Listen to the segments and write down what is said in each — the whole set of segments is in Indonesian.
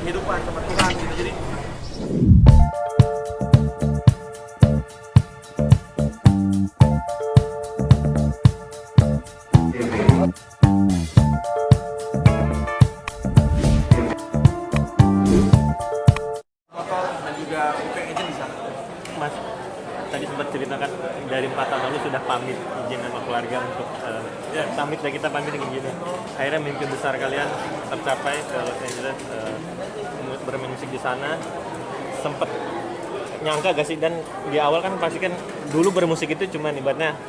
kehidupan sama Tuhan gitu. Jadi motor dan juga booking agent di sana. Mas tadi sempat ceritakan dari 4 tahun lalu sudah pamit izin sama keluarga untuk pamit dan kita pamit dengan gini. Akhirnya mimpi besar kalian tercapai ke Los Angeles, bermain musik di sana. Sempet nyangka gak sih, dan di awal kan pasti kan dulu bermusik itu cuma ibaratnya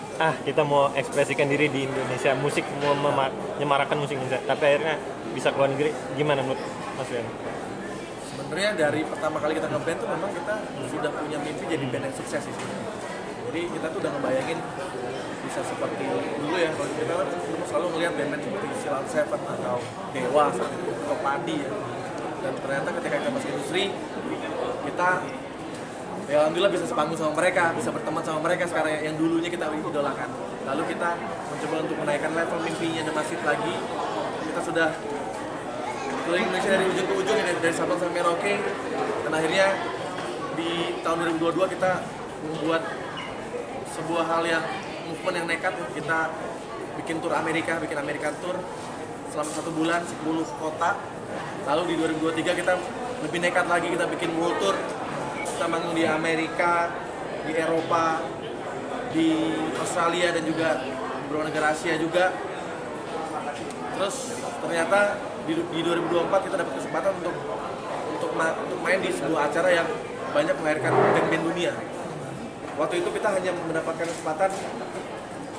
kita mau ekspresikan diri di Indonesia, musik mau menyemarakan musik Indonesia, tapi akhirnya bisa keluar negeri. Gimana menurut Mas Rian? Sebenarnya dari pertama kali kita nge-band tuh memang kita sudah punya mimpi jadi band yang sukses sih sebenarnya. Jadi kita tuh udah ngebayangin bisa seperti dulu ya, kalau kita kan selalu ngelihat band-band seperti Sheila on Seven atau Dewa atau Padi ya. Dan ternyata ketika kita masuk industri, kita ya alhamdulillah bisa sepanggung sama mereka, bisa berteman sama mereka sekarang yang dulunya kita idolakan. Lalu kita mencoba untuk menaikkan level mimpinya The Massive lagi. Kita sudah keliling Indonesia dari ujung ke ujung, dari Sabang sampai Merauke, dan akhirnya di tahun 2022 kita membuat sebuah hal yang movement yang nekat. Kita bikin tour Amerika, bikin American Tour selama 1 bulan 10 kota. Lalu di 2023 kita lebih nekat lagi, kita bikin world tour. Kita manggung di Amerika, di Eropa, di Australia dan juga beberapa negara Asia juga. Terus ternyata di 2024 kita dapat kesempatan untuk main di sebuah acara yang banyak melahirkan band-band dunia. Waktu itu kita hanya mendapatkan kesempatan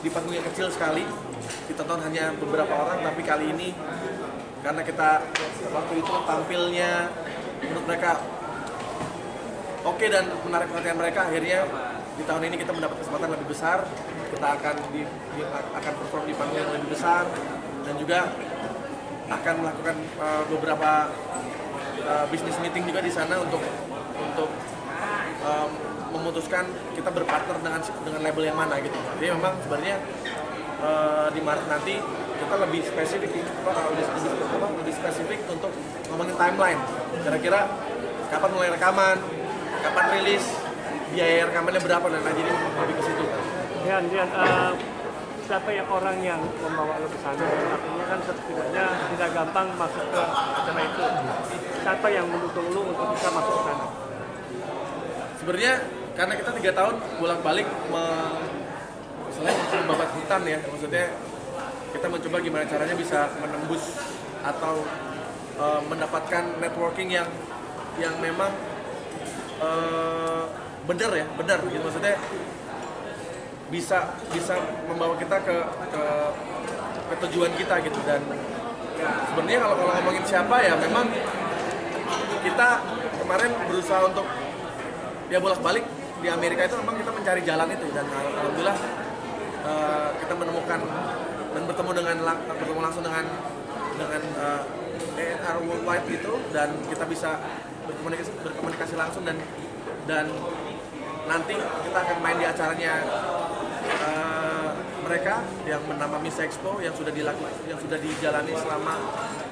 di panggung yang kecil sekali, ditonton hanya beberapa orang, tapi kali ini karena kita waktu itu tampilnya menurut mereka oke dan menarik perhatian mereka, akhirnya di tahun ini kita mendapat kesempatan lebih besar. Kita akan perform di panggung yang lebih besar dan juga akan melakukan beberapa business meeting juga di sana untuk memutuskan kita berpartner dengan label yang mana gitu. Jadi memang sebenarnya di Maret nanti kita lebih spesifik untuk ngomongin timeline. Kira-kira kapan mulai rekaman, kapan rilis, biaya rekamannya berapa dan lain, jadi lebih ke situ. Rian, siapa yang orang yang membawa lo ke sana? Artinya kan setidaknya tidak gampang masuk ke acara itu. Siapa yang mendukung lo untuk bisa masuk ke sana? Sebenarnya karena kita 3 tahun bolak-balik membabat hutan ya, maksudnya kita mencoba gimana caranya bisa menembus atau mendapatkan networking yang memang benar gitu, maksudnya bisa membawa kita ke tujuan kita gitu. Dan sebenarnya kalau ngomongin siapa ya, memang kita kemarin berusaha untuk ya bolak-balik di Amerika itu, memang kita mencari jalan itu, dan alhamdulillah kita menemukan dan bertemu langsung dengan A&R Worldwide itu, dan kita bisa berkomunikasi langsung dan nanti kita akan main di acaranya mereka yang bernama Miss Expo yang sudah dijalani selama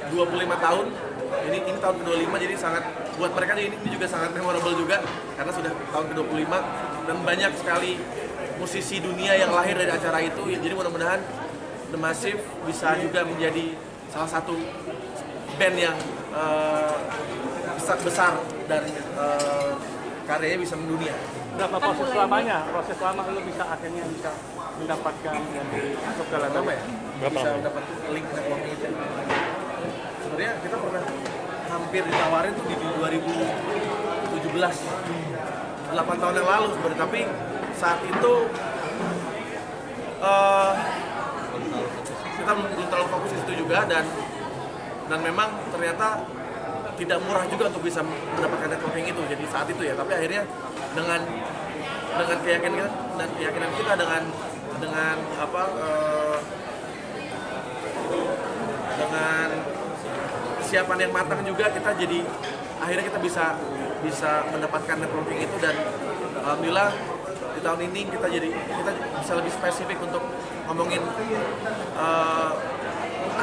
25 tahun. Ini tahun ke-25, jadi sangat buat mereka ini juga sangat memorable juga karena sudah tahun ke-25 dan banyak sekali musisi dunia yang lahir dari acara itu. Jadi mudah-mudahan The Massive bisa juga menjadi salah satu band yang besar dan karyanya bisa mendunia. Berapa proses lamanya? Proses lama lo bisa akhirnya bisa mendapatkan yang masuk ke label ya? Bisa dapat link networking itu. Sebenarnya kita pernah hampir ditawarin tuh di 2017, 8 tahun yang lalu sebenarnya, tapi saat itu kita belum terlalu fokus di situ juga, dan memang ternyata tidak murah juga untuk bisa mendapatkan networking itu. Jadi saat itu ya, tapi akhirnya dengan keyakinan kita dengan kesiapan yang matang juga, kita jadi akhirnya kita bisa mendapatkan networking itu. Dan alhamdulillah di tahun ini kita bisa lebih spesifik untuk ngomongin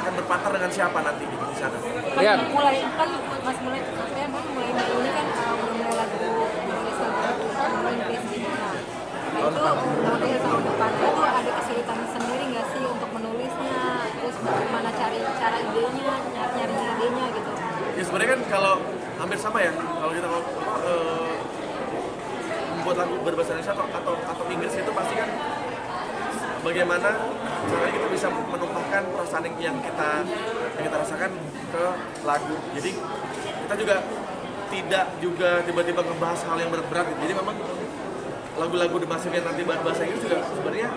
akan berpartner dengan siapa nanti gitu di sana. Rian. mulai kan mas mulai saya mulai minggu ini kan udah mulai lagu nulis lagu Inggris gitu. Nah itu model tahun depan itu ada kesulitan sendiri nggak sih untuk menulisnya, terus bagaimana cari cara idenya, nyari idenya gitu. Ya sebenarnya kan kalau hampir sama ya, kalau kita membuat lagu berbahasa Indonesia atau Inggris itu pasti kan bagaimana caranya kita bisa menumpahkan perasaan yang kita rasakan ke lagu. Jadi kita juga tidak tiba-tiba ngebahas hal yang berat-berat gitu. Jadi memang lagu-lagu The Massive yang nanti bahasa Inggris juga sebenarnya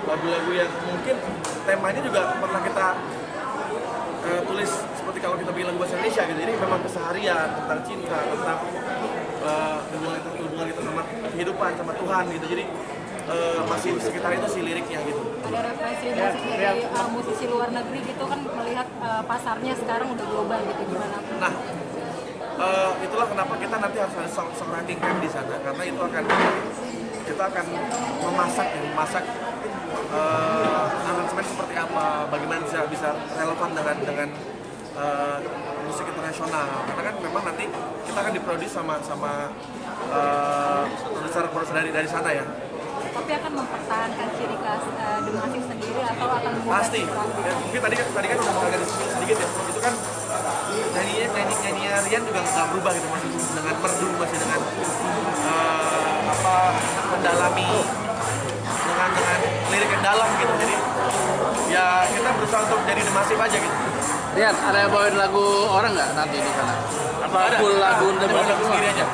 lagu-lagu yang mungkin temanya juga pernah kita tulis seperti kalau kita bikin lagu bahasa Indonesia gitu. Jadi memang keseharian, tentang cinta, tentang hubungan kita sama kehidupan, sama Tuhan gitu. Jadi masih sekitar itu sih liriknya gitu. Ada referensi musik dari musisi luar negeri gitu kan, melihat pasarnya sekarang udah global gitu, gimana? Nah, itulah kenapa kita nanti harus ada songwriting camp di sana, karena itu kita akan memasak aransemen seperti apa, bagaimana bisa relevan dengan musik internasional. Karena kan memang nanti kita akan diproduksi sama produser dari sana ya. Tapi akan mempertahankan ciri khas The Massive sendiri atau akan membuat Pasti. Ya, mungkin tadi kan udah agak disebut sedikit ya. Itu kan nyanyinya Rian juga nggak berubah gitu, masih dengan merdu, masih dengan mendalami dengan lirik yang dalam gitu. Jadi ya kita berusaha untuk jadi The Massive aja gitu. Rian, ada yang bawain lagu orang nggak nanti di sana? Apa ada? Full lagu The Ada lagu Massive sendiri aja.